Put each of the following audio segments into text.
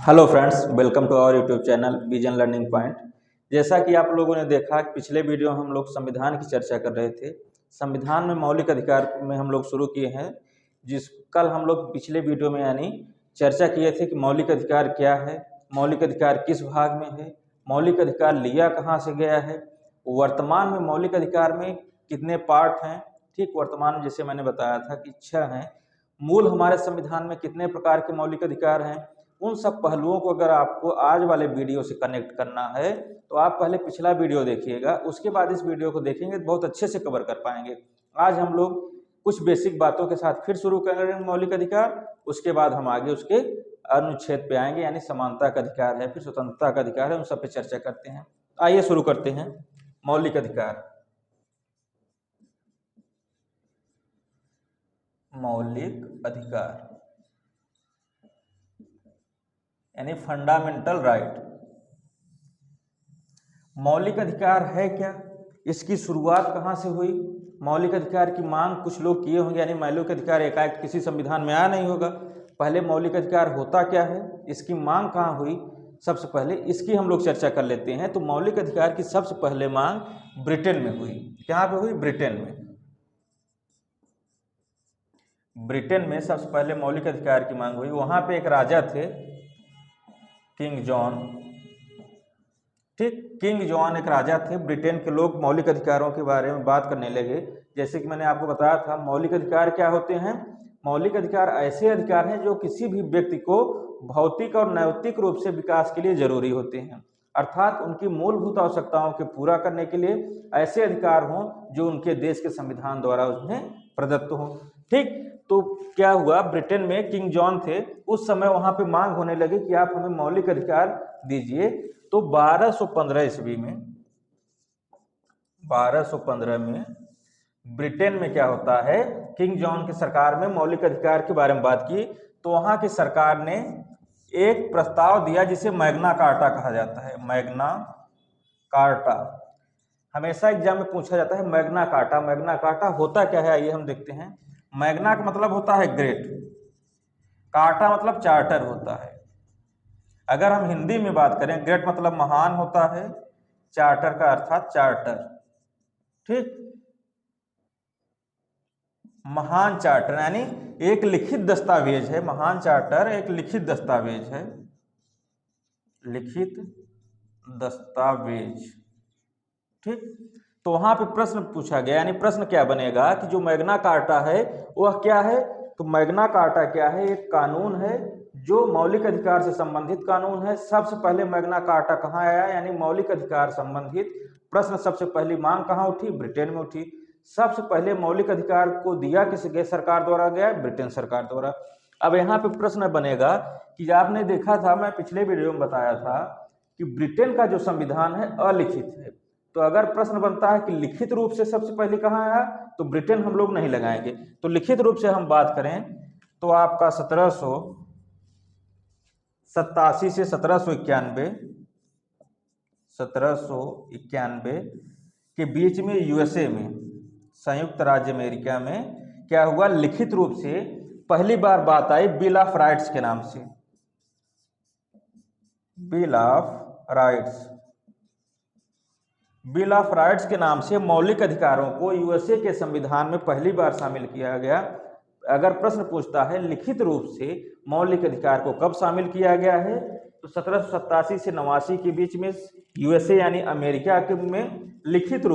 Hello friends, welcome to our YouTube channel Vision Learning Point. जैसा कि आप लोगों ने देखा कि पिछले वीडियो में हम लोग संविधान की चर्चा कर रहे थे। संविधान में मौलिक अधिकार में हम लोग शुरू किए हैं, जिस कल हम लोग पिछले वीडियो में यानी चर्चा किए थे कि मौलिक अधिकार क्या है, मौलिक अधिकार किस भाग में है, मौलिक अधिकार लिया कहाँ से गया है, वर्तमान में मौलिक अधिकार में कितने पार्ट हैं। ठीक, वर्तमान में जैसे मैंने बताया था कि 6 हैं। मूल हमारे संविधान में कितने प्रकार के मौलिक अधिकार हैं, उन सब पहलुओं को अगर आपको आज वाले वीडियो से कनेक्ट करना है तो आप पहले पिछला वीडियो देखिएगा, उसके बाद इस वीडियो को देखेंगे तो बहुत अच्छे से कवर कर पाएंगे। आज हम लोग कुछ बेसिक बातों के साथ फिर शुरू करेंगे मौलिक अधिकार, उसके बाद हम आगे उसके अनुच्छेद पे आएंगे, यानी समानता का अधिकार है, फिर स्वतंत्रता का अधिकार है, उन सब पे चर्चा करते हैं। आइए शुरू करते हैं। मौलिक अधिकार, मौलिक अधिकार यानी फंडामेंटल राइट। मौलिक अधिकार है क्या, इसकी शुरुआत कहाँ से हुई? मौलिक अधिकार की मांग कुछ लोग किए होंगे, यानी मौलिक अधिकार एकाएक किसी संविधान में आया नहीं होगा। पहले मौलिक अधिकार होता क्या है, इसकी मांग कहाँ हुई, सबसे पहले इसकी हम लोग चर्चा कर लेते हैं। तो मौलिक अधिकार की सबसे पहले मांग ब्रिटेन में हुई। कहाँ पे हुई? ब्रिटेन में। ब्रिटेन में सबसे पहले मौलिक अधिकार की मांग हुई। वहाँ पे एक राजा थे, किंग जॉन। ठीक, किंग जॉन एक राजा थे। ब्रिटेन के लोग मौलिक अधिकारों के बारे में बात करने लगे। जैसे कि मैंने आपको बताया था, मौलिक अधिकार क्या होते हैं? मौलिक अधिकार ऐसे अधिकार हैं जो किसी भी व्यक्ति को भौतिक और नैतिक रूप से विकास के लिए जरूरी होते हैं, अर्थात उनकी मूलभूत आवश्यकताओं के पूरा करने के लिए ऐसे अधिकार हों जो उनके देश के संविधान द्वारा उसमें प्रदत्त हों। ठीक, तो क्या हुआ, ब्रिटेन में किंग जॉन थे, उस समय वहां पे मांग होने लगी कि आप हमें मौलिक अधिकार दीजिए। तो 1215 ईस्वी में, 1215 में ब्रिटेन में क्या होता है, किंग जॉन की सरकार में मौलिक अधिकार के बारे में बात की। तो वहां की सरकार ने एक प्रस्ताव दिया जिसे मैग्ना कार्टा कहा जाता है। मैग्ना कार्टा हमेशा एग्जाम में पूछा जाता है। मैग्ना कार्टा, मैग्ना कार्टा होता क्या है, आइए हम देखते हैं। मैग्ना का मतलब होता है ग्रेट, कार्टा मतलब चार्टर होता है। अगर हम हिंदी में बात करें, ग्रेट मतलब महान होता है, चार्टर का अर्थात चार्टर। ठीक, महान चार्टर यानी एक लिखित दस्तावेज है। महान चार्टर एक लिखित दस्तावेज है, लिखित दस्तावेज। ठीक, तो वहां पे प्रश्न पूछा गया, यानी प्रश्न क्या बनेगा कि जो मैग्ना कार्टा है वह क्या है। तो मैग्ना कार्टा क्या है? एक कानून है जो मौलिक अधिकार से संबंधित कानून है। सबसे पहले मैग्ना कार्टा कहाँ आया, यानी मौलिक अधिकार संबंधित प्रश्न सबसे पहली मांग कहाँ उठी? ब्रिटेन में उठी। सबसे पहले मौलिक अधिकार को दिया किस सरकार द्वारा गया? ब्रिटेन सरकार द्वारा। अब यहाँ पे प्रश्न बनेगा कि आपने देखा था, मैं पिछले वीडियो में बताया था कि ब्रिटेन का जो संविधान है अलिखित है। तो अगर प्रश्न बनता है कि लिखित रूप से सबसे पहले कहाँ आया, तो ब्रिटेन हम लोग नहीं लगाएंगे। तो लिखित रूप से हम बात करें तो आपका 1787 से 1791 के बीच में यूएसए में, संयुक्त राज्य अमेरिका में क्या हुआ, लिखित रूप से पहली बार बात आई बिल ऑफ राइट्स के नाम से। Bill of rights, bill of rights के नाम से मौलिक अधिकारों को यूएसए के संविधान में पहली बार शामिल किया गया। अगर प्रश्न पूछता है लिखित रूप से मौलिक अधिकार को कब शामिल किया गया है, तो 1787 से 89 के बीच में यूएसए यानी अमेरिका के में लिखित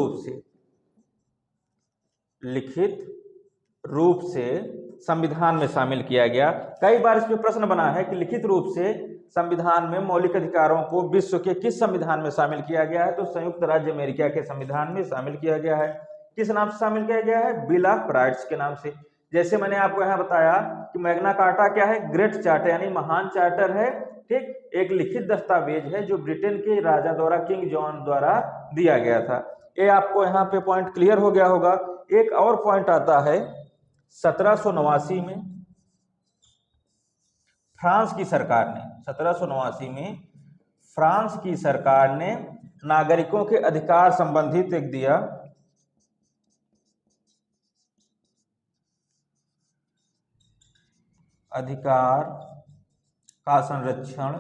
रूप से संविधान में शामिल किया गया। कई बार इसमें प्रश्न बना है कि लिखित रूप से संविधान में मौलिक अधिकारों को विश्व के किस संविधान में शामिल किया गया है, तो संयुक्त राज्य अमेरिका के संविधान में शामिल किया गया है। किस नाम से शामिल किया गया है? बिल ऑफ राइट्स के नाम से। जैसे मैंने आपको यहाँ बताया कि मैग्ना कार्टा क्या है? ग्रेट चार्टर यानी महान चार्टर है। ठीक, एक लिखित दस्तावेज है जो ब्रिटेन के राजा द्वारा, किंग जॉन द्वारा दिया गया था। ये आपको यहाँ पे पॉइंट क्लियर हो गया होगा। एक और पॉइंट आता है 1789 में फ्रांस की सरकार ने, 1789 में फ्रांस की सरकार ने नागरिकों के अधिकार संबंधित एक दिया, अधिकार का संरक्षण,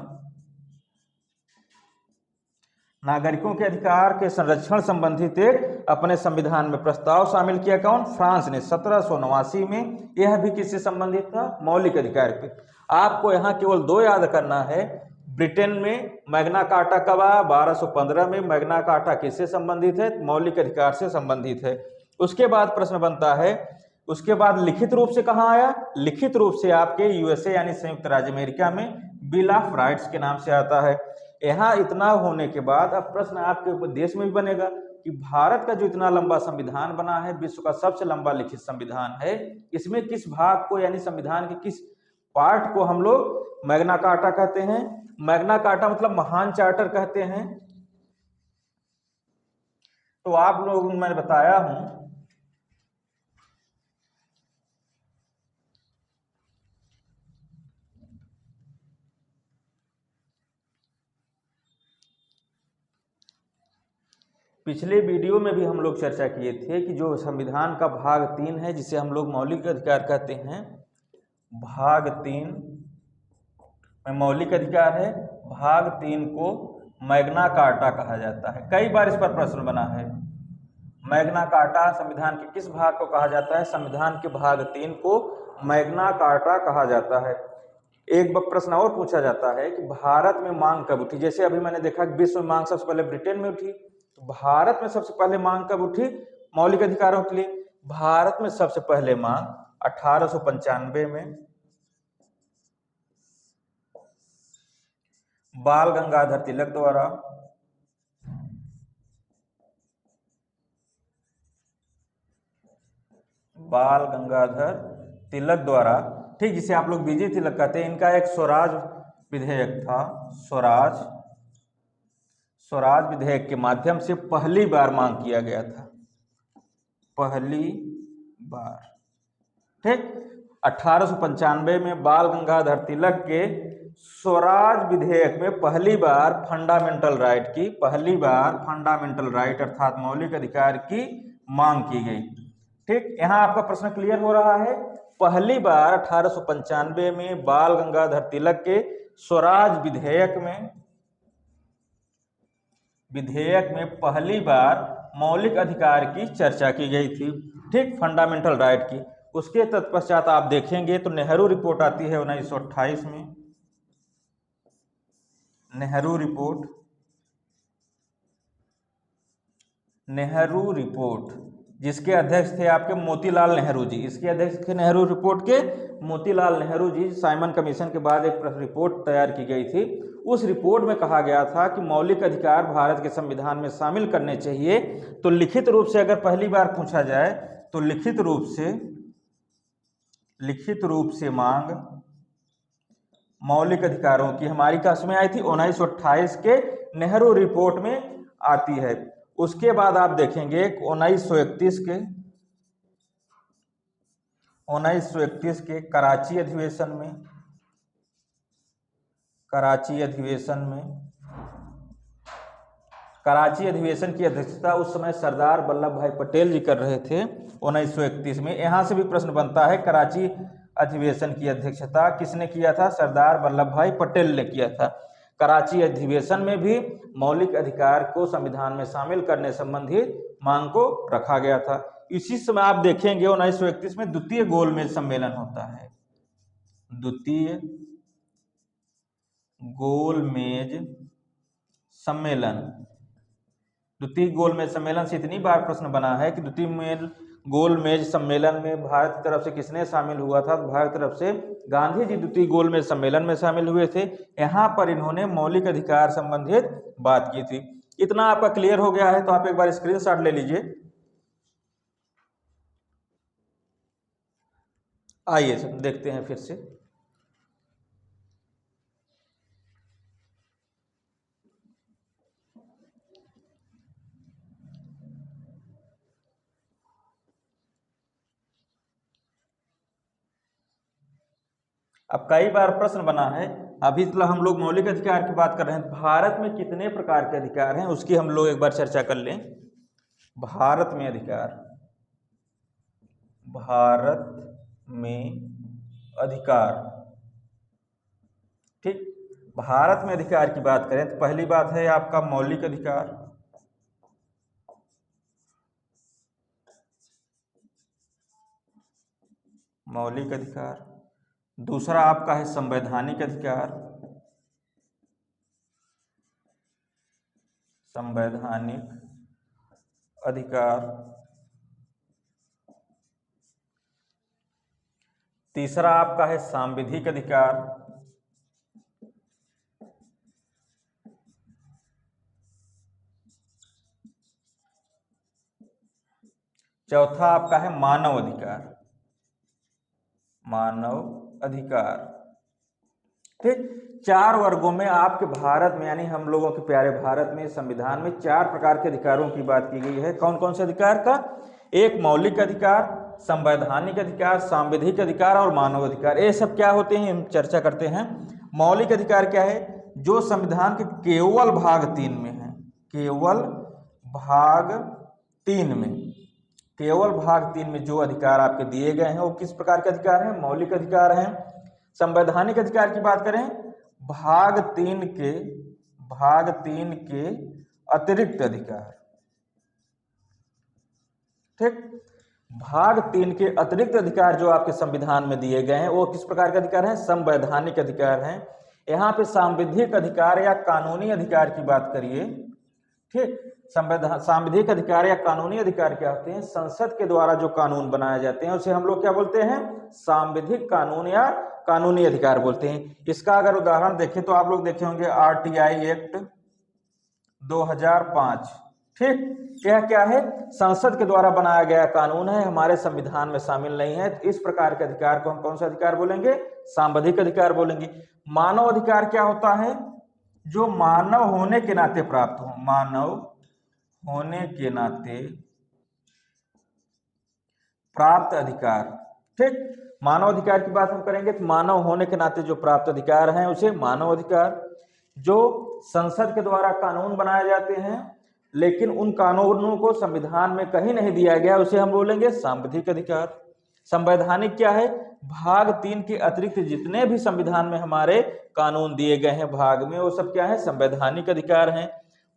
नागरिकों के अधिकार के संरक्षण संबंधित एक अपने संविधान में प्रस्ताव शामिल किया। कौन? फ्रांस ने 1789 में। यह भी किससे संबंधित था? मौलिक अधिकार पे। आपको यहाँ केवल दो याद करना है। ब्रिटेन में मैग्ना कार्टा कब आया? 1215 में। मैग्ना कार्टा किससे संबंधित है? मौलिक अधिकार से संबंधित है। उसके बाद प्रश्न बनता है, उसके बाद लिखित रूप से कहाँ आया? लिखित रूप से आपके यूएसए यानी संयुक्त राज्य अमेरिका में बिल ऑफ राइट्स के नाम से आता है। यहाँ इतना होने के बाद अब प्रश्न आपके देश में भी बनेगा कि भारत का जो इतना लंबा संविधान बना है, विश्व का सबसे लंबा लिखित संविधान है, इसमें किस भाग को यानी संविधान के किस पार्ट को हम लोग मैग्ना कार्टा कहते हैं? मैग्ना कार्टा मतलब महान चार्टर कहते हैं। तो आप लोगों को मैंने बताया हूं पिछले वीडियो में भी हम लोग चर्चा किए थे कि जो संविधान का भाग 3 है, जिसे हम लोग मौलिक अधिकार कहते हैं, भाग 3 में मौलिक अधिकार है। भाग 3 को मैग्ना कार्टा कहा जाता है। कई बार इस पर प्रश्न बना है। मैग्ना कार्टा संविधान के किस भाग को कहा जाता है? संविधान के भाग 3 को मैग्ना कार्टा कहा जाता है। एक प्रश्न और पूछा जाता है कि भारत में मांग कब उठी? जैसे अभी मैंने देखा कि विश्व में मांग सबसे पहले ब्रिटेन में उठी, तो भारत में सबसे पहले मांग कब उठी मौलिक अधिकारों के लिए? भारत में सबसे पहले मांग 1895 में बाल गंगाधर तिलक द्वारा ठीक, जिसे आप लोग बीजे तिलक कहते हैं। इनका एक स्वराज विधेयक था। स्वराज विधेयक के माध्यम से पहली बार मांग किया गया था, पहली बार। ठीक, 1895 में बाल गंगाधर तिलक के स्वराज विधेयक में पहली बार फंडामेंटल राइट अर्थात मौलिक अधिकार की मांग की गई। ठीक, यहां आपका प्रश्न क्लियर हो रहा है। पहली बार 1895 में बाल गंगाधर तिलक के स्वराज विधेयक में पहली बार मौलिक अधिकार की चर्चा की गई थी। ठीक, फंडामेंटल राइट की। उसके तत्पश्चात आप देखेंगे तो नेहरू रिपोर्ट आती है 1928 में। नेहरू रिपोर्ट जिसके अध्यक्ष थे आपके मोतीलाल नेहरू जी। इसके अध्यक्ष थे नेहरू रिपोर्ट के मोतीलाल नेहरू जी। साइमन कमीशन के बाद एक रिपोर्ट तैयार की गई थी। उस रिपोर्ट में कहा गया था कि मौलिक अधिकार भारत के संविधान में शामिल करने चाहिए। तो लिखित रूप से अगर पहली बार पूछा जाए तो लिखित रूप से मांग मौलिक अधिकारों की हमारी कसमें आई थी 1928 के नेहरू रिपोर्ट में आती है। उसके बाद आप देखेंगे 1931 के कराची अधिवेशन की अध्यक्षता उस समय सरदार वल्लभ भाई पटेल जी कर रहे थे 1931 में। यहां से भी प्रश्न बनता है, कराची अधिवेशन की अध्यक्षता किसने किया था? सरदार वल्लभ भाई पटेल ने किया था। कराची अधिवेशन में भी मौलिक अधिकार को संविधान में शामिल करने संबंधी मांग को रखा गया था। इसी समय आप देखेंगे 1931 में द्वितीय गोलमेज सम्मेलन होता है। द्वितीय गोलमेज सम्मेलन से इतनी बार प्रश्न बना है कि द्वितीय गोलमेज सम्मेलन में भारत की तरफ से किसने शामिल हुआ था? भारत की तरफ से गांधी जी द्वितीय गोलमेज सम्मेलन में शामिल हुए थे। यहाँ पर इन्होंने मौलिक अधिकार संबंधित बात की थी। इतना आपका क्लियर हो गया है तो आप एक बार स्क्रीनशॉट ले लीजिए। आइए देखते हैं फिर से। अब कई बार प्रश्न बना है, अभी तो हम लोग मौलिक अधिकार की बात कर रहे हैं। भारत में कितने प्रकार के अधिकार हैं उसकी हम लोग एक बार चर्चा कर लें। भारत में अधिकार ठीक। भारत में अधिकार की बात करें तो पहली बात है आपका मौलिक अधिकार, मौलिक अधिकार। दूसरा आपका है संवैधानिक अधिकार, संवैधानिक अधिकार। तीसरा आपका है सांविधिक अधिकार, चौथा आपका है मानव अधिकार, मानव अधिकार। ठीक। 4 वर्गों में आपके भारत में यानी हम लोगों के प्यारे भारत में संविधान में 4 प्रकार के अधिकारों की बात की गई है। कौन कौन से अधिकार का? एक मौलिक अधिकार, संवैधानिक अधिकार, सांविधिक अधिकार और मानव अधिकार। ये सब क्या होते हैं हम चर्चा करते हैं। मौलिक अधिकार क्या है? जो संविधान के केवल भाग 3 में है, केवल भाग 3 में, केवल भाग 3 में जो अधिकार आपके दिए गए हैं वो किस प्रकार के अधिकार हैं? मौलिक अधिकार हैं। संवैधानिक अधिकार की बात करें, भाग 3 के अतिरिक्त अधिकार। ठीक। भाग 3 के अतिरिक्त अधिकार जो आपके संविधान में दिए गए हैं वो किस प्रकार के अधिकार हैं? संवैधानिक अधिकार हैं। यहाँ पे सांविधिक अधिकार या कानूनी अधिकार की बात करिए। ठीक। सांविधिक अधिकार या कानूनी अधिकार क्या होते हैं? संसद के द्वारा जो कानून बनाए जाते हैं उसे हम लोग क्या बोलते हैं? सांविधिक कानून या कानूनी अधिकार बोलते हैं। इसका अगर उदाहरण देखें तो आप लोग देखे होंगे आरटीआई एक्ट 2005। ठीक। यह क्या है? संसद के द्वारा बनाया गया कानून है, हमारे संविधान में शामिल नहीं है। इस प्रकार के अधिकार को हम कौन सा अधिकार बोलेंगे? सांविधिक अधिकार बोलेंगे। मानव अधिकार क्या होता है? जो मानव होने के नाते प्राप्त हो, मानव होने के नाते प्राप्त अधिकार। ठीक। मानव अधिकार की बात हम करेंगे तो मानव होने के नाते जो प्राप्त अधिकार हैं उसे मानव अधिकार। जो संसद के द्वारा कानून बनाए जाते हैं लेकिन उन कानूनों को संविधान में कहीं नहीं दिया गया उसे हम बोलेंगे सांविधिक अधिकार। संवैधानिक क्या है? भाग 3 के अतिरिक्त जितने भी संविधान में हमारे कानून दिए गए हैं भाग में वो सब क्या है? संवैधानिक अधिकार हैं।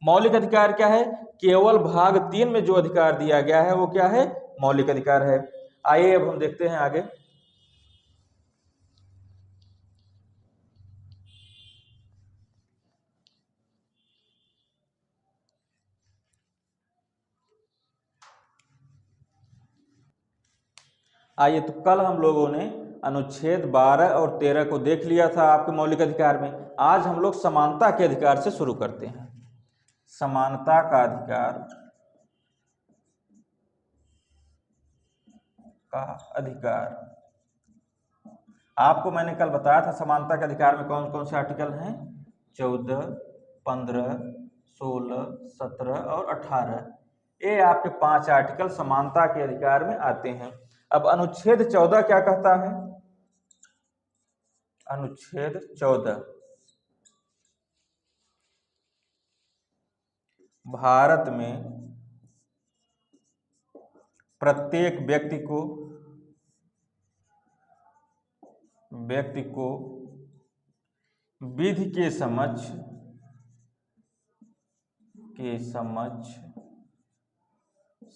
मौलिक अधिकार क्या है? केवल भाग 3 में जो अधिकार दिया गया है वो क्या है? मौलिक अधिकार है। आइए अब हम देखते हैं आगे। आइए तो कल हम लोगों ने अनुच्छेद 12 और 13 को देख लिया था आपके मौलिक अधिकार में। आज हम लोग समानता के अधिकार से शुरू करते हैं। समानता का अधिकार आपको मैंने कल बताया था। समानता के अधिकार में कौन कौन से आर्टिकल हैं? 14, 15, 16, 17 और 18। ये आपके 5 आर्टिकल समानता के अधिकार में आते हैं। अब अनुच्छेद 14 क्या कहता है? अनुच्छेद 14 भारत में प्रत्येक व्यक्ति को विधि के समक्ष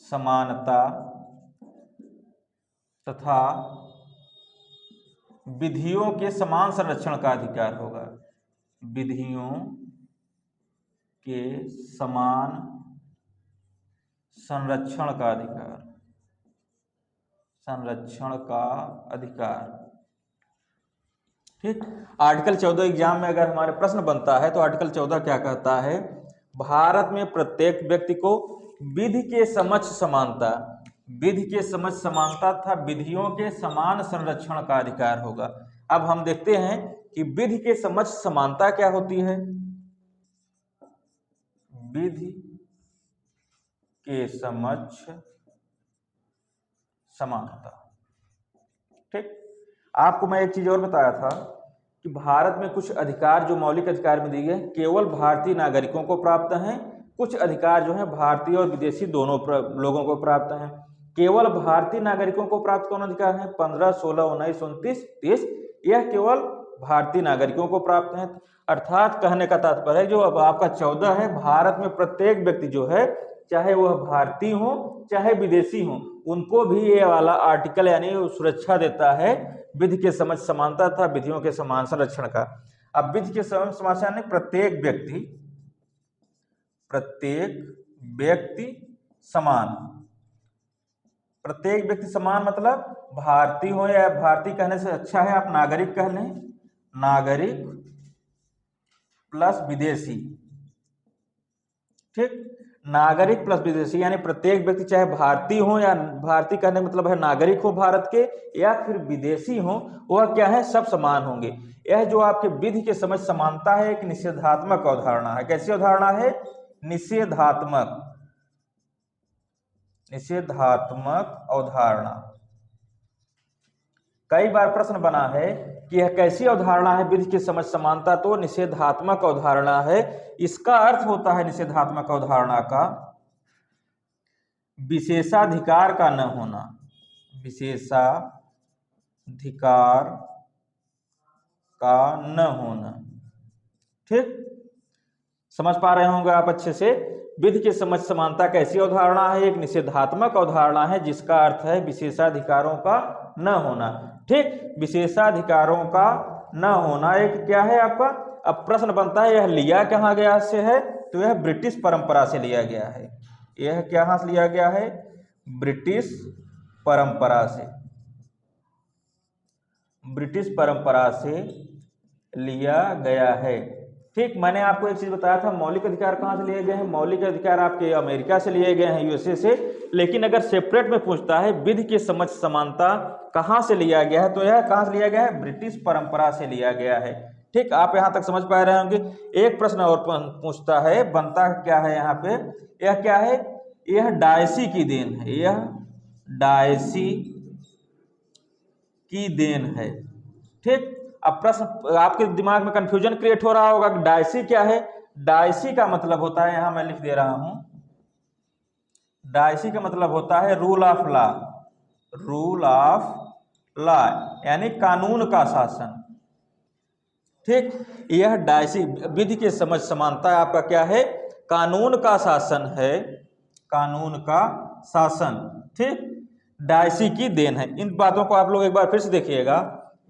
समानता तथा विधियों के समान संरक्षण का अधिकार होगा। विधियों के समान संरक्षण का अधिकार। ठीक। आर्टिकल 14 एग्जाम में अगर हमारे प्रश्न बनता है तो आर्टिकल 14 क्या कहता है? भारत में प्रत्येक व्यक्ति को विधि के समक्ष समानता तथा विधियों के समान संरक्षण का अधिकार होगा। अब हम देखते हैं कि विधि के समक्ष समानता क्या होती है। विधि के समक्ष समानता। ठीक। आपको मैं एक चीज और बताया था कि भारत में कुछ अधिकार जो मौलिक अधिकार में दिए गए केवल भारतीय नागरिकों को प्राप्त हैं, कुछ अधिकार जो है भारतीय और विदेशी दोनों लोगों को प्राप्त हैं। केवल भारतीय नागरिकों को प्राप्त कौन अधिकार है? 15, 16, 19, 29, 30। यह केवल भारतीय नागरिकों को प्राप्त हैं। अर्थात कहने का तात्पर्य है जो अब आपका 14 है, भारत में प्रत्येक व्यक्ति जो है चाहे वह भारतीय हो चाहे विदेशी हो, उनको भी ये वाला आर्टिकल यानी सुरक्षा देता है विधि के समझ समानता तथा विधियों के समान संरक्षण का। अब विधि के समझ समानता यानी प्रत्येक व्यक्ति समान, प्रत्येक व्यक्ति समान मतलब भारतीय हो या भारतीय कहने से अच्छा है आप नागरिक कह लें, नागरिक प्लस विदेशी, ठीक, नागरिक प्लस विदेशी यानी प्रत्येक व्यक्ति चाहे भारतीय हो या भारतीय कहने का मतलब है नागरिक हो भारत के या फिर विदेशी हो, वह क्या है सब समान होंगे। यह जो आपके विधि के समझ समानता है एक निषेधात्मक अवधारणा है। कैसी अवधारणा है? निषेधात्मक अवधारणा। कई बार प्रश्न बना है कि यह कैसी अवधारणा है विधि की समझ समानता, तो निषेधात्मक अवधारणा है। इसका अर्थ होता है निषेधात्मक अवधारणा का विशेषाधिकार का न होना, विशेषाधिकार का न होना, ठीक, समझ पा रहे होंगे आप अच्छे से। विधि की समझ समानता कैसी अवधारणा है? एक निषेधात्मक अवधारणा है जिसका अर्थ है विशेषाधिकारों का न होना, ठीक, विशेषाधिकारों का न होना एक क्या है आपका। अब प्रश्न बनता है यह लिया कहाँ गया से है, तो यह ब्रिटिश परंपरा से लिया गया है। यह कहाँ से लिया गया है? ब्रिटिश परंपरा से, ब्रिटिश परंपरा से लिया गया है, ठीक। मैंने आपको एक चीज बताया था मौलिक अधिकार कहाँ से लिए गए हैं, मौलिक अधिकार आपके अमेरिका से लिए गए हैं, यूएसए से। लेकिन अगर सेपरेट में पूछता है विधि की समझ समानता कहाँ से लिया गया है, तो यह कहाँ से लिया गया है? ब्रिटिश परंपरा से लिया गया है, ठीक। आप यहाँ तक समझ पा रहे होंगे। एक प्रश्न और पूछता है, बनता क्या है यहाँ पे, यह क्या है? यह डायसी की देन है, यह डायसी की देन है, ठीक। अब प्रश्न आपके दिमाग में कंफ्यूजन क्रिएट हो रहा होगा कि डायसी क्या है। डायसी का मतलब होता है, यहां मैं लिख दे रहा हूं, डायसी का मतलब होता है rule of law, rule of law यानी कानून का शासन, ठीक। यह डायसी विधि की समझ समानता आपका क्या है? कानून का शासन है, कानून का शासन, ठीक, डायसी की देन है। इन बातों को आप लोग एक बार फिर से देखिएगा।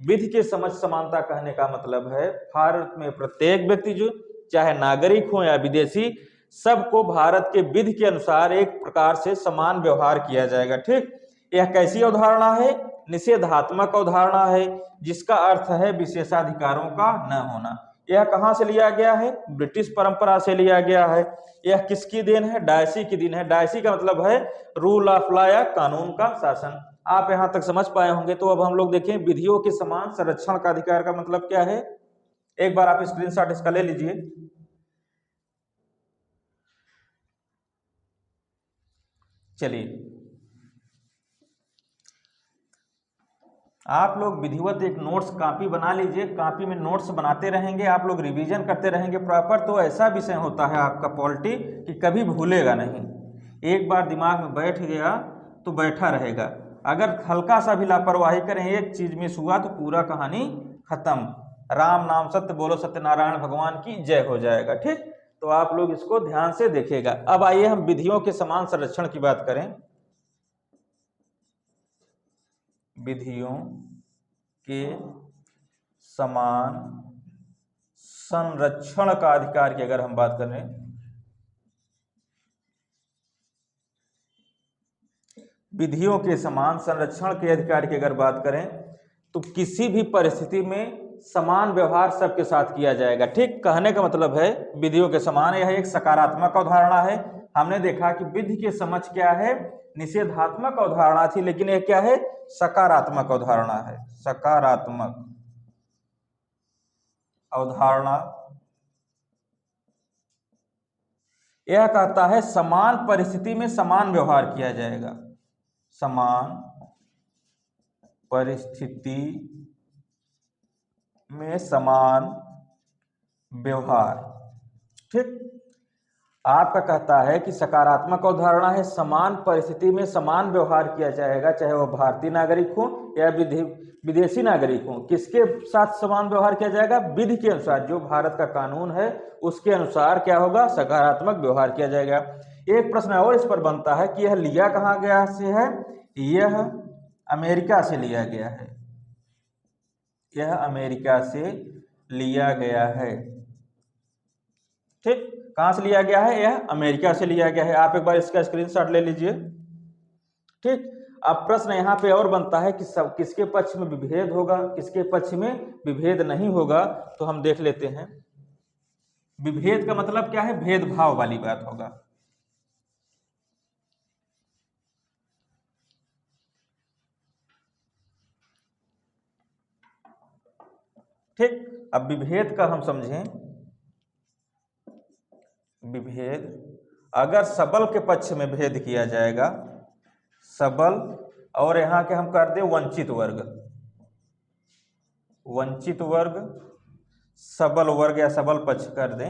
विधि की समझ समानता कहने का मतलब है भारत में प्रत्येक व्यक्ति जो चाहे नागरिक हो या विदेशी, सबको भारत के विधि के अनुसार एक प्रकार से समान व्यवहार किया जाएगा, ठीक। यह कैसी अवधारणा है? निषेधात्मक अवधारणा है जिसका अर्थ है विशेषाधिकारों का न होना। यह कहां से लिया गया है? ब्रिटिश परंपरा से लिया गया है। यह किसकी देन है? डायसी की देन है। डायसी का मतलब है रूल ऑफ लॉ या कानून का शासन। आप यहां तक समझ पाए होंगे। तो अब हम लोग देखें विधियों के समान संरक्षण का अधिकार का मतलब क्या है। एक बार आप स्क्रीनशॉट इसका ले लीजिए। चलिए, आप लोग विधिवत एक नोट्स कॉपी बना लीजिए। कॉपी में नोट्स बनाते रहेंगे, आप लोग रिवीजन करते रहेंगे प्रॉपर। तो ऐसा विषय होता है आपका पॉलिटी कि कभी भूलेगा नहीं। एक बार दिमाग में बैठ गया तो बैठा रहेगा। अगर हल्का सा भी लापरवाही करें, एक चीज मिस हुआ तो पूरा कहानी खत्म। राम नाम सत्य बोलो, सत्यनारायण भगवान की जय हो जाएगा, ठीक। तो आप लोग इसको ध्यान से देखिएगा। अब आइए हम विधियों के समान संरक्षण की बात करें। विधियों के समान संरक्षण का अधिकार की अगर हम बात करें, विधियों के समान संरक्षण के अधिकार की अगर बात करें, तो किसी भी परिस्थिति में समान व्यवहार सबके साथ किया जाएगा, ठीक। कहने का मतलब है विधियों के समान, यह एक सकारात्मक अवधारणा है। हमने देखा कि विधि की समझ क्या है, निषेधात्मक अवधारणा थी, लेकिन यह क्या है, सकारात्मक अवधारणा है। सकारात्मक अवधारणा यह कहता है समान परिस्थिति में समान व्यवहार किया जाएगा। समान परिस्थिति में समान व्यवहार, ठीक। आपका कहता है कि सकारात्मक अवधारणा है समान परिस्थिति में समान व्यवहार किया जाएगा, चाहे वो भारतीय नागरिक हो या विदेशी नागरिक हो। किसके साथ समान व्यवहार किया जाएगा? विधि के अनुसार, जो भारत का कानून है उसके अनुसार क्या होगा? सकारात्मक व्यवहार किया जाएगा। एक प्रश्न और इस पर बनता है कि यह लिया कहाँ गया से है? यह अमेरिका से लिया गया है, यह अमेरिका से लिया गया है। ठीक, कहां से लिया गया है? यह अमेरिका से लिया गया है। आप एक बार इसका स्क्रीनशॉट ले लीजिए। ठीक, अब प्रश्न यहाँ पे और बनता है कि सब किसके पक्ष में विभेद होगा, किसके पक्ष में विभेद नहीं होगा। तो हम देख लेते हैं। विभेद का मतलब क्या है? भेदभाव वाली बात होगा। ठीक, अब विभेद का हम समझें। विभेद, अगर सबल के पक्ष में भेद किया जाएगा, सबल, और यहां के हम कर दें वंचित वर्ग, वंचित वर्ग, सबल वर्ग या सबल पक्ष कर दें।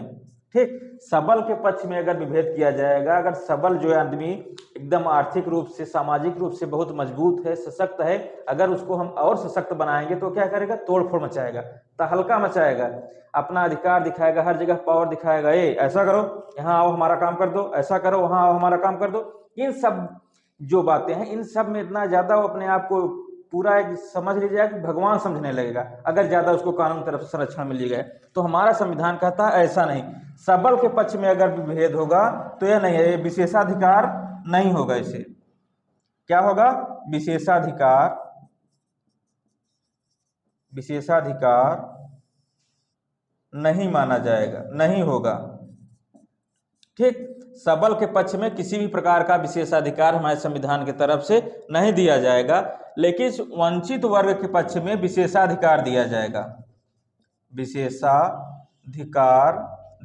ठीक, सबल के पक्ष में अगर विभेद किया जाएगा, अगर सबल जो आदमी एकदम आर्थिक रूप से सामाजिक रूप से बहुत मजबूत है, सशक्त है, अगर उसको हम और सशक्त बनाएंगे तो क्या करेगा? तोड़फोड़ मचाएगा, तहलका मचाएगा, अपना अधिकार दिखाएगा, हर जगह पावर दिखाएगा। ए ऐसा करो, यहाँ आओ हमारा काम कर दो, ऐसा करो वहां आओ हमारा काम कर दो। इन सब जो बातें हैं, इन सब में इतना ज्यादा वो अपने आप को पूरा एक समझ लीजिए कि भगवान समझने लगेगा, अगर ज्यादा उसको कानून तरफ से संरक्षण मिल गया। तो हमारा संविधान कहता है ऐसा नहीं, सबल के पक्ष में अगर विभेद होगा तो यह नहीं है, ये विशेषाधिकार नहीं होगा। इसे क्या होगा? विशेषाधिकार, विशेषाधिकार नहीं माना जाएगा, नहीं होगा। ठीक, सबल के पक्ष में किसी भी प्रकार का विशेषाधिकार हमारे संविधान की तरफ से नहीं दिया जाएगा, लेकिन वंचित वर्ग के पक्ष में विशेषाधिकार दिया जाएगा, विशेषाधिकार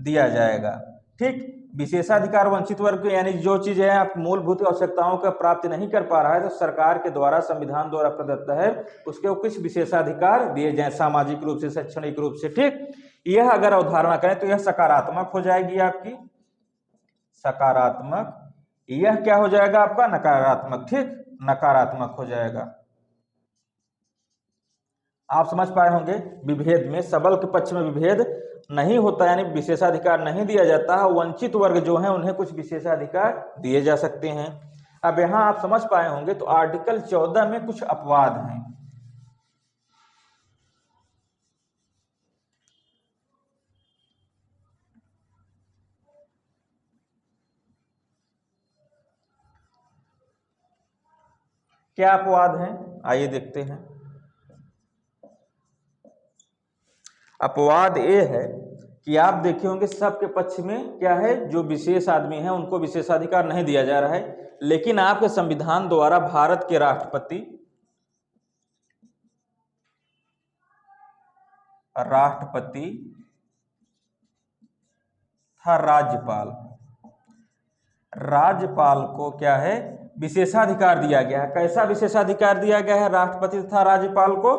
दिया जाएगा। ठीक, विशेषाधिकार वंचित वर्ग को, यानी जो चीजें आप मूलभूत आवश्यकताओं का प्राप्ति नहीं कर पा रहा है तो सरकार के द्वारा, संविधान द्वारा प्रदत्त है, उसके कुछ विशेषाधिकार दिए जाए सामाजिक रूप से, शैक्षणिक रूप से। ठीक, यह अगर अवधारणा करें तो यह सकारात्मक हो जाएगी आपकी, सकारात्मक। यह क्या हो जाएगा आपका? नकारात्मक। ठीक, नकारात्मक हो जाएगा। आप समझ पाए होंगे, विभेद में सबल के पक्ष में विभेद नहीं होता, यानी विशेषाधिकार नहीं दिया जाता है। वंचित वर्ग जो है उन्हें कुछ विशेषाधिकार दिए जा सकते हैं। अब यहां आप समझ पाए होंगे तो आर्टिकल 14 में कुछ अपवाद हैं। क्या अपवाद हैं? आइए देखते हैं। अपवाद ये है कि आप देखे होंगे सबके पक्ष में क्या है, जो विशेष आदमी है उनको विशेषाधिकार नहीं दिया जा रहा है, लेकिन आपके संविधान द्वारा भारत के राष्ट्रपति, राष्ट्रपति था राज्यपाल, राज्यपाल को क्या है? विशेषाधिकार दिया गया है। कैसा विशेषाधिकार दिया गया है राष्ट्रपति तथा राज्यपाल को?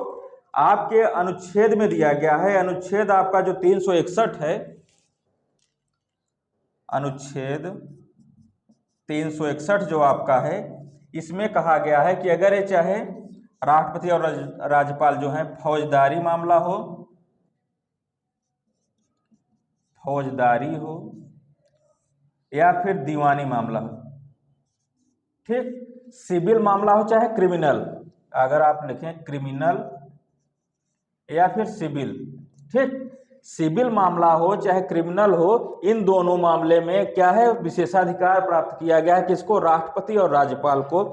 आपके अनुच्छेद में दिया गया है। अनुच्छेद आपका जो 361 है, अनुच्छेद 361 जो आपका है, इसमें कहा गया है कि अगर ये चाहे राष्ट्रपति और राज्यपाल जो है फौजदारी मामला हो, फौजदारी हो या फिर दीवानी मामला हो, ठीक, सिविल मामला हो चाहे क्रिमिनल, अगर आप लिखें क्रिमिनल या फिर सिविल, ठीक, सिविल मामला हो चाहे क्रिमिनल हो, इन दोनों मामले में क्या है? विशेषाधिकार प्राप्त किया गया है। किसको? राष्ट्रपति और राज्यपाल को।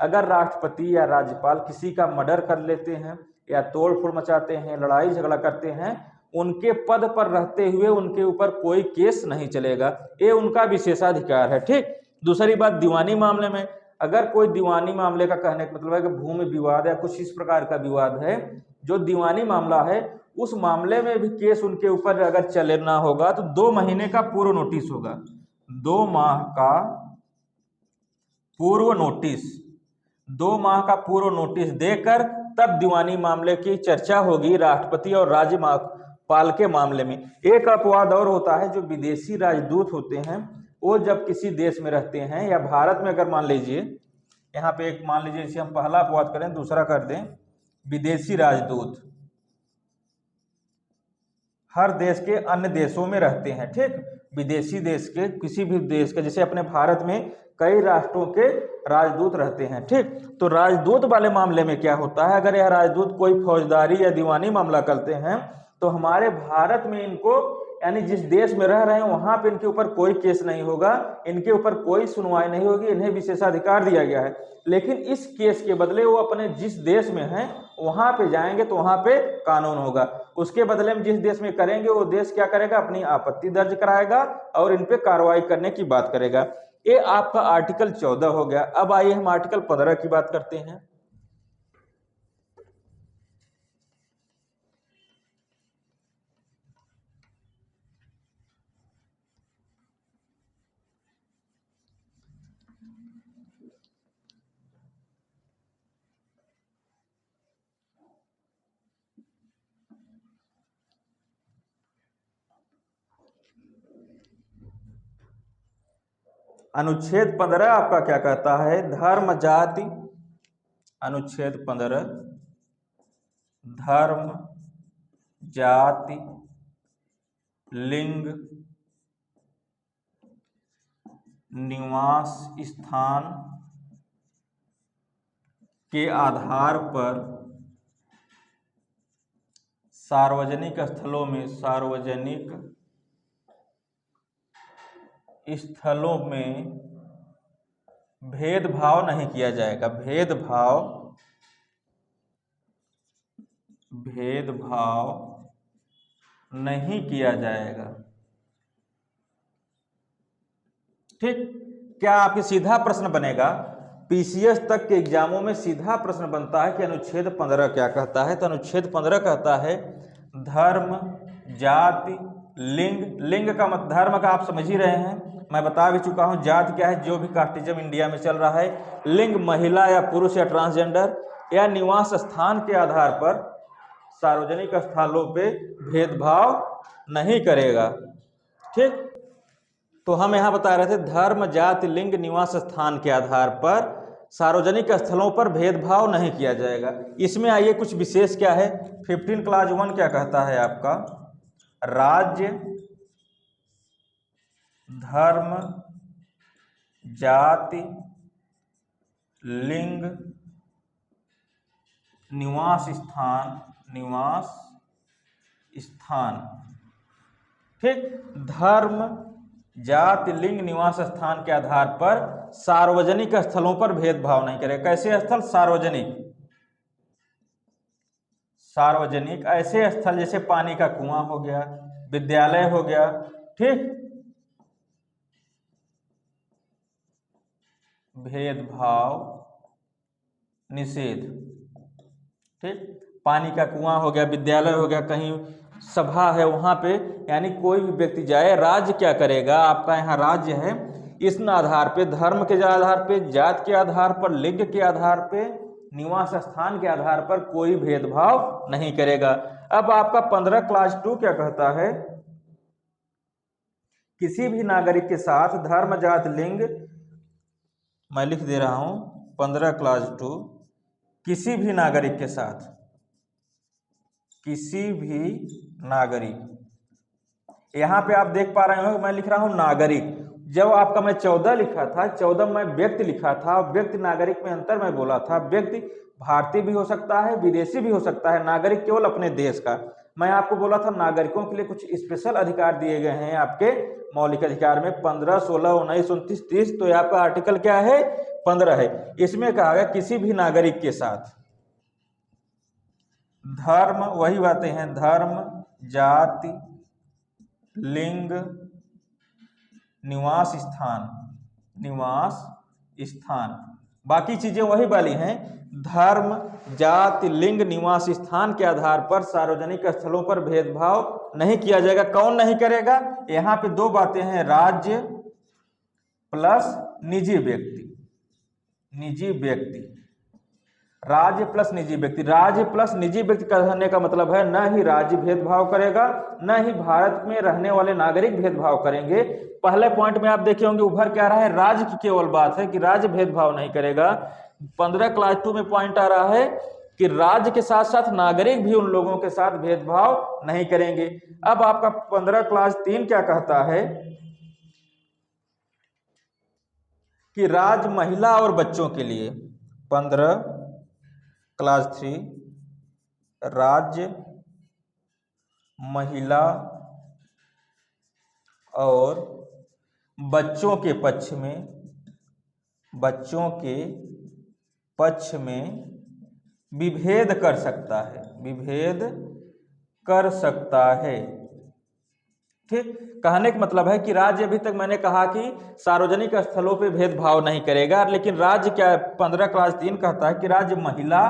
अगर राष्ट्रपति या राज्यपाल किसी का मर्डर कर लेते हैं या तोड़फोड़ मचाते हैं, लड़ाई झगड़ा करते हैं, उनके पद पर रहते हुए उनके ऊपर कोई केस नहीं चलेगा, ये उनका विशेषाधिकार है। ठीक, दूसरी बात, दीवानी मामले में अगर कोई दीवानी मामले का कहने का मतलब है कि भूमि विवाद या कुछ इस प्रकार का विवाद है, जो दीवानी मामला है, उस मामले में भी केस उनके ऊपर अगर चलना होगा तो 2 महीने का पूर्व नोटिस होगा, 2 माह का पूर्व नोटिस, 2 माह का पूर्व नोटिस देकर तब दीवानी मामले की चर्चा होगी राष्ट्रपति और राज्यपाल के मामले में। एक अपवाद और होता है, जो विदेशी राजदूत होते हैं वो जब किसी देश में रहते हैं, या भारत में अगर मान लीजिए यहाँ पे एक मान लीजिए इसे हम पहला अपवाद करें, दूसरा कर दें विदेशी राजदूत, हर देश के अन्य देशों में रहते हैं, ठीक। विदेशी देश के किसी भी देश के, जैसे अपने भारत में कई राष्ट्रों के राजदूत रहते हैं, ठीक। तो राजदूत वाले मामले में क्या होता है, अगर यह राजदूत कोई फौजदारी या दीवानी मामला करते हैं तो हमारे भारत में इनको, यानी जिस देश में रह रहे हैं वहां पे इनके ऊपर कोई केस नहीं होगा, इनके ऊपर कोई सुनवाई नहीं होगी, इन्हें विशेषाधिकार दिया गया है। लेकिन इस केस के बदले वो अपने जिस देश में हैं वहां पे जाएंगे तो वहां पे कानून होगा। उसके बदले में जिस देश में करेंगे वो देश क्या करेगा, अपनी आपत्ति दर्ज कराएगा और इन पे कार्रवाई करने की बात करेगा। ये आपका आर्टिकल 14 हो गया। अब आइए हम आर्टिकल 15 की बात करते हैं। अनुच्छेद 15 आपका क्या कहता है, धर्म जाति, अनुच्छेद 15 धर्म जाति लिंग निवास स्थान के आधार पर सार्वजनिक स्थलों में, सार्वजनिक स्थलों में भेदभाव नहीं किया जाएगा, भेदभाव नहीं किया जाएगा, ठीक। क्या आपके सीधा प्रश्न बनेगा, पीसीएस तक के एग्जामों में सीधा प्रश्न बनता है कि अनुच्छेद 15 क्या कहता है। तो अनुच्छेद 15 कहता है धर्म जाति लिंग, लिंग का मत, धर्म का आप समझ ही रहे हैं, मैं बता भी चुका हूं। जाति क्या है, जो भी कास्टिज्म इंडिया में चल रहा है। लिंग महिला या पुरुष या ट्रांसजेंडर, या निवास स्थान के आधार पर सार्वजनिक स्थलों पे भेदभाव नहीं करेगा, ठीक। तो हम यहाँ बता रहे थे धर्म जाति लिंग निवास स्थान के आधार पर सार्वजनिक स्थलों पर भेदभाव नहीं किया जाएगा। इसमें आइए कुछ विशेष क्या है, 15 क्लास 1 क्या कहता है आपका, राज्य धर्म जाति लिंग निवास स्थान, ठीक। धर्म जाति लिंग निवास स्थान के आधार पर सार्वजनिक स्थलों पर भेदभाव नहीं करेगा। कैसे स्थल, सार्वजनिक ऐसे स्थल जैसे पानी का कुआं हो गया, विद्यालय हो गया, ठीक। भेदभाव निषेध, ठीक। पानी का कुआं हो गया, विद्यालय हो गया, कहीं सभा है वहां पे, यानी कोई भी व्यक्ति जाए, राज्य क्या करेगा, आपका यहाँ राज्य है, इस आधार पे, धर्म के आधार पे, जात के आधार पर, लिंग के आधार पे, निवास स्थान के आधार पर कोई भेदभाव नहीं करेगा। अब आपका 15 क्लास 2 क्या कहता है, किसी भी नागरिक के साथ धर्म जात लिंग, मैं लिख दे रहा हूं 15 क्लास 2, किसी भी नागरिक के साथ, किसी भी नागरिक, यहां पे आप देख पा रहे हो मैं लिख रहा हूं नागरिक। जब आपका मैं 14 लिखा था, 14 में व्यक्ति लिखा था, व्यक्ति नागरिक में अंतर मैं बोला था। व्यक्ति भारतीय भी हो सकता है, विदेशी भी हो सकता है, नागरिक केवल अपने देश का। मैं आपको बोला था नागरिकों के लिए कुछ स्पेशल अधिकार दिए गए हैं आपके मौलिक अधिकार में, 15, 16, 19, 29, 30। तो आपका आर्टिकल क्या है, 15 है। इसमें कहा गया किसी भी नागरिक के साथ धर्म, वही बातें हैं, धर्म जाति लिंग निवास स्थान, बाकी चीजें वही वाली हैं। धर्म जाति लिंग निवास स्थान के आधार पर सार्वजनिक स्थलों पर भेदभाव नहीं किया जाएगा। कौन नहीं करेगा, यहाँ पे दो बातें हैं, राज्य प्लस निजी व्यक्ति। राज्य प्लस निजी व्यक्ति, राज्य प्लस निजी व्यक्ति कहने का मतलब है न ही राज्य भेदभाव करेगा, न ही भारत में रहने वाले नागरिक भेदभाव करेंगे। पहले पॉइंट में आप देखे होंगे उभर क्या रहा है, राज्य की केवल बात है कि राज्य भेदभाव नहीं करेगा। 15 क्लास 2 में पॉइंट आ रहा है कि राज्य के साथ साथ नागरिक भी उन लोगों के साथ भेदभाव नहीं करेंगे। अब आपका 15 क्लास 3 क्या कहता है कि राज्य महिला और बच्चों के लिए, 15 क्लास 3 राज्य महिला और बच्चों के पक्ष में, बच्चों के पक्ष में विभेद कर सकता है, विभेद कर सकता है। ठीक, कहने का मतलब है कि राज्य, अभी तक मैंने कहा कि सार्वजनिक स्थलों पे भेदभाव नहीं करेगा, लेकिन राज्य क्या 15 क्लास 3 कहता है कि राज्य महिला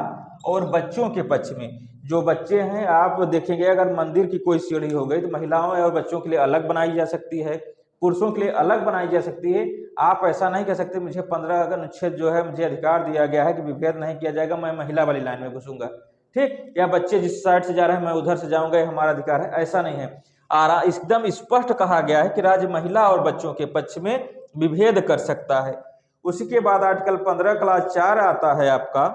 और बच्चों के पक्ष में, जो बच्चे हैं आप देखेंगे अगर मंदिर की कोई सीढ़ी हो गई तो महिलाओं और बच्चों के लिए अलग बनाई जा सकती है, पुरुषों के लिए अलग बनाई जा सकती है। आप ऐसा नहीं कह सकते मुझे 15 अनुच्छेद जो है मुझे अधिकार दिया गया है कि विभेद नहीं किया जाएगा, मैं महिला वाली लाइन में घुसूंगा, ठीक, या बच्चे जिस साइड से जा रहे हैं मैं उधर से जाऊंगा, ये हमारा अधिकार है, ऐसा नहीं है। एकदम स्पष्ट कहा गया है कि राज्य महिला और बच्चों के पक्ष में विभेद कर सकता है। उसी के बाद आर्टिकल 15 क्लास 4 आता है आपका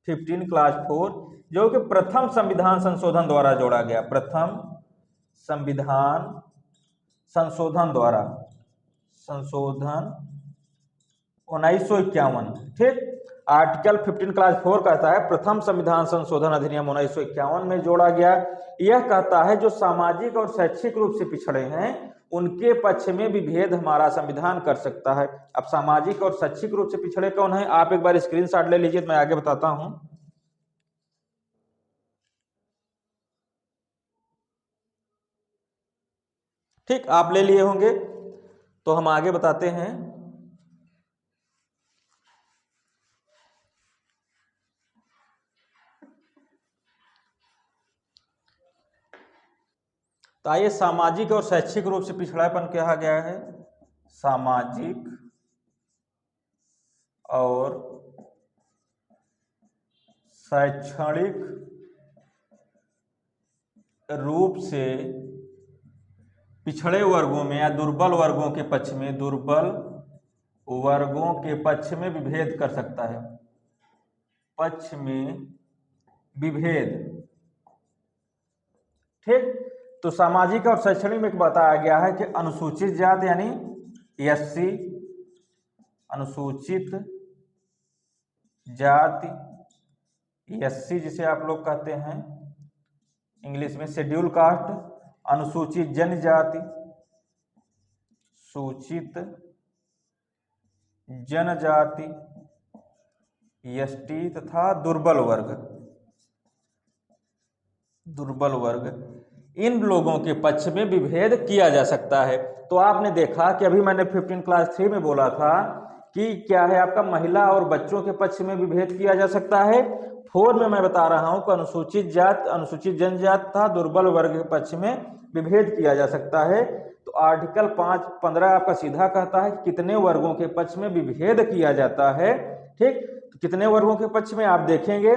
15 क्लास 4, जो कि प्रथम संविधान संशोधन द्वारा जोड़ा गया, प्रथम संविधान संशोधन द्वारा, संशोधन 1951, ठीक। आर्टिकल 15 क्लास 4 कहता है प्रथम संविधान संशोधन अधिनियम 1951 में जोड़ा गया। यह कहता है जो सामाजिक और शैक्षिक रूप से पिछड़े हैं उनके पक्ष में विभेद हमारा संविधान कर सकता है। अब सामाजिक और शैक्षिक रूप से पिछड़े कौन है, आप एक बार स्क्रीनशॉट ले लीजिए, मैं आगे बताता हूं। ठीक, आप ले लिए होंगे तो हम आगे बताते हैं। तो आइए, सामाजिक और शैक्षिक रूप से पिछड़ापन कहा गया है, सामाजिक और शैक्षणिक रूप से पिछड़े वर्गों में या दुर्बल वर्गों के पक्ष में, दुर्बल वर्गों के पक्ष में विभेद कर सकता है, पक्ष में विभेद, ठीक। तो सामाजिक और शैक्षणिक में बताया गया है कि अनुसूचित जाति यानी एससी, अनुसूचित जाति एससी जिसे आप लोग कहते हैं इंग्लिश में शेड्यूल कास्ट, अनुसूचित जनजाति, सूचित जनजाति एसटी, तथा दुर्बल वर्ग, दुर्बल वर्ग, इन लोगों के पक्ष में विभेद किया जा सकता है। तो आपने देखा कि अभी मैंने 15 क्लास 3 में बोला था कि क्या है आपका महिला और बच्चों के पक्ष में विभेद किया जा सकता है। 4 में मैं बता रहा हूं कि अनुसूचित जात, अनुसूचित जनजाति तथा दुर्बल वर्ग के पक्ष में विभेद किया जा सकता है। तो आर्टिकल 15 आपका सीधा कहता है कि कितने वर्गों के पक्ष में विभेद किया जाता है, ठीक। तो कितने वर्गों के पक्ष में आप देखेंगे,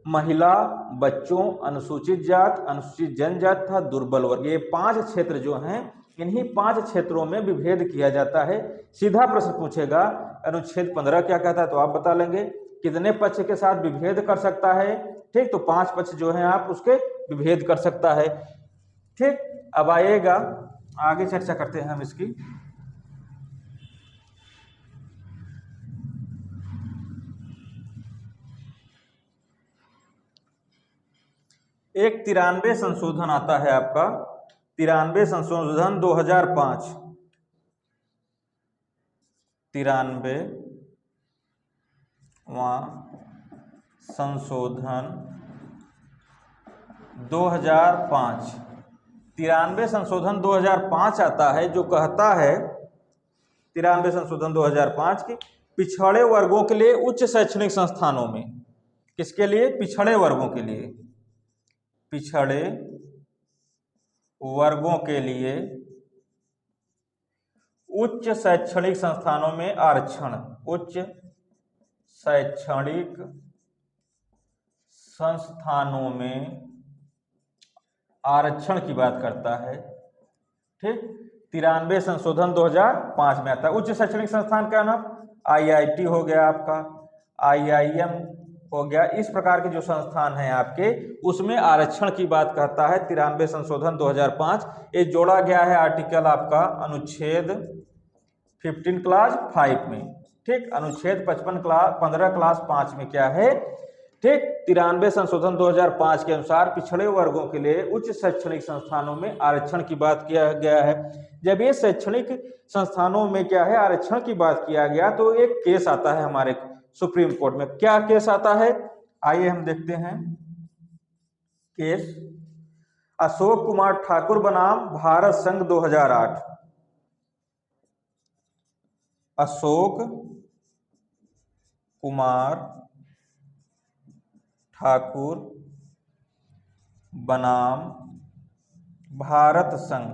महिला, बच्चों, अनुसूचित जात, अनुसूचित जनजाति तथा दुर्बल वर्ग, ये 5 क्षेत्र जो हैं, इन्हीं 5 क्षेत्रों में विभेद किया जाता है। सीधा प्रश्न पूछेगा अनुच्छेद 15 क्या कहता है तो आप बता लेंगे कितने पक्ष के साथ विभेद कर सकता है, ठीक। तो 5 पक्ष जो हैं आप उसके विभेद कर सकता है, ठीक। अब आइएगा आगे चर्चा करते हैं हम इसकी। एक 93 संशोधन आता है आपका, 93 संशोधन 2005, 93वां संशोधन 2005, 93 संशोधन 2005 आता है जो कहता है, 93 संशोधन 2005 की पिछड़े वर्गों के लिए उच्च शैक्षणिक संस्थानों में, किसके लिए, पिछड़े वर्गों के लिए, पिछड़े वर्गों के लिए उच्च शैक्षणिक संस्थानों में आरक्षण, उच्च शैक्षणिक संस्थानों में आरक्षण की बात करता है। ठीक, 93 संशोधन 2005 में आता है। उच्च शैक्षणिक संस्थान का नाम IIT हो गया, आपका IIM हो गया। इस प्रकार के जो संस्थान हैं आपके, उसमें आरक्षण की बात करता है 93 संशोधन 2005। ये जोड़ा गया है आर्टिकल आपका अनुच्छेद 15 क्लास 5 में। ठीक, अनुच्छेद 15 क्लास 5 में क्या है, ठीक, 93 संशोधन 2005 के अनुसार पिछड़े वर्गों के लिए उच्च शैक्षणिक संस्थानों में आरक्षण की बात किया गया है। जब ये शैक्षणिक संस्थानों में क्या है आरक्षण की बात किया गया, तो एक केस आता है हमारे सुप्रीम कोर्ट में। क्या केस आता है, आइए हम देखते हैं। केस अशोक कुमार ठाकुर बनाम भारत संघ 2008। अशोक कुमार ठाकुर बनाम भारत संघ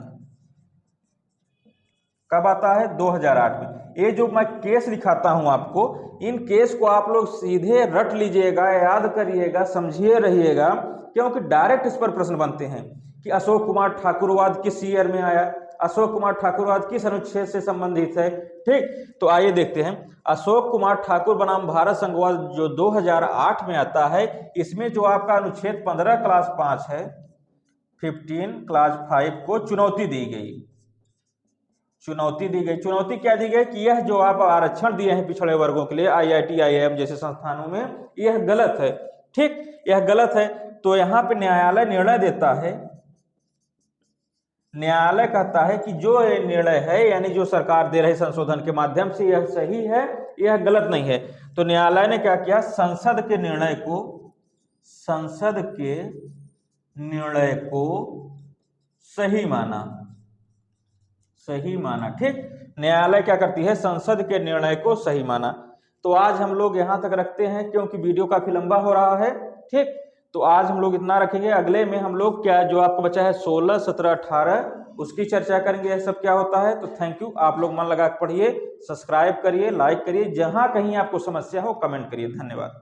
कब आता है, 2008 में। ये जो मैं केस दिखाता हूं आपको, इन केस को आप लोग सीधे रट लीजिएगा, याद करिएगा, समझिए रहिएगा, क्योंकि डायरेक्ट इस पर प्रश्न बनते हैं कि अशोक कुमार ठाकुरवाद किस ईयर में आया, अशोक कुमार ठाकुरवाद किस अनुच्छेद से संबंधित है। ठीक, तो आइए देखते हैं। अशोक कुमार ठाकुर बनाम भारत संघवाद जो 2008 में आता है, इसमें जो आपका अनुच्छेद 15 क्लास 5 है, 15 क्लास 5 को चुनौती दी गई। चुनौती दी गई, चुनौती क्या दी गई कि यह जो आप आरक्षण दिए हैं पिछड़े वर्गों के लिए IIT IIM जैसे संस्थानों में, यह गलत है। ठीक, यह गलत है। तो यहाँ पे न्यायालय निर्णय देता है, न्यायालय कहता है कि जो ये निर्णय है, यानी जो सरकार दे रही संशोधन के माध्यम से, यह सही है, यह गलत नहीं है। तो न्यायालय ने क्या किया, संसद के निर्णय को सही माना, सही माना। ठीक, न्यायालय क्या करती है, संसद के निर्णय को सही माना। तो आज हम लोग यहां तक रखते हैं, क्योंकि वीडियो काफी लंबा हो रहा है। ठीक, तो आज हम लोग इतना रखेंगे। अगले में हम लोग क्या जो आपको बचा है 16, 17, 18 उसकी चर्चा करेंगे, यह सब क्या होता है। तो थैंक यू, आप लोग मन लगा के पढ़िए, सब्सक्राइब करिए, लाइक करिए, जहां कहीं आपको समस्या हो कमेंट करिए। धन्यवाद।